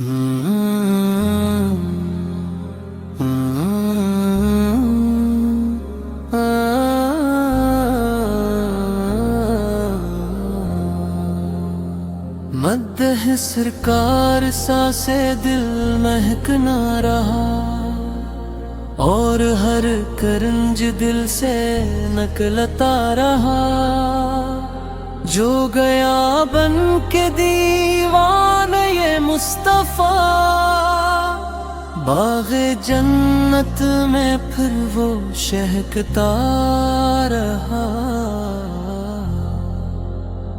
مدح سرکار سا سے دل مہک نہ رہا، اور ہر کرنج دل سے نکلتا رہا۔ جو گیا بن کے دیوان یہ مصطفیٰ، باغ جنت میں پھر وہ شہکتا رہا۔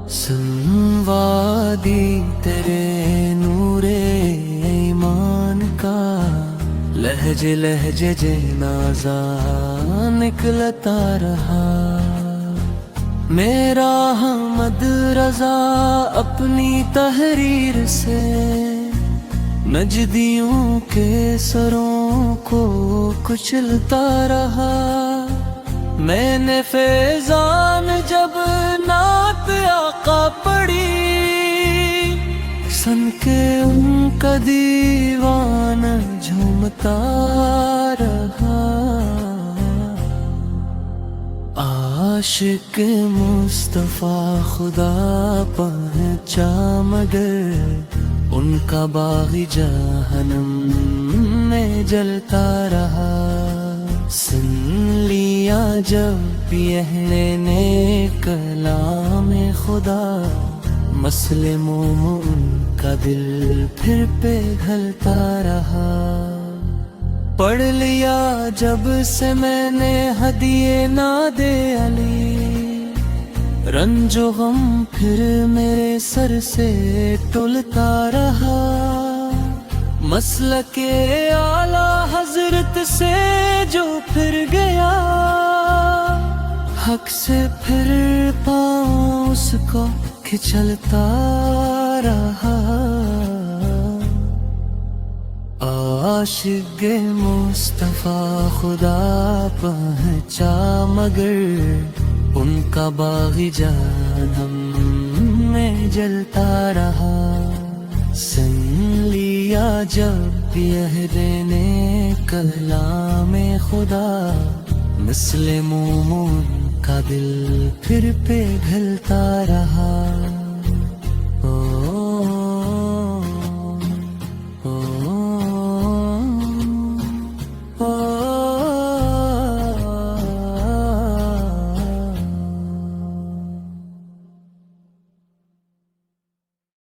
سن وادی تیرے نور ایمان کا، لہجے لہجے جنازہ نکلتا رہا۔ میرا حمد رضا اپنی تحریر سے نجدیوں کے سروں کو کچلتا رہا۔ میں نے فیضان جب نعت آقا پڑھی، سن کے ان کا دیوان جھومتا رہا۔ عاشق مصطفیٰ خدا پہنچا، مگر ان کا باغ جہنم میں جلتا رہا۔ سن لیا جب یہ نے کلام خدا، مسلم ان کا دل پھر پگھلتا رہا۔ پڑھ لیا جب سے میں نے ہدیے ناد علی، رنج و غم پھر میرے سر سے ٹلتا رہا۔ مسلک اعلیٰ حضرت سے جو پھر گیا، حق سے پھر پاؤں اس کو کھچلتا رہا۔ عاشق مصطفیٰ خدا پہنچا، مگر ان کا باغ جہنم میں جلتا رہا۔ سن لیا جب یہ نے کلام خدا، مثل مومن کا دل پھر پگھلتا رہا۔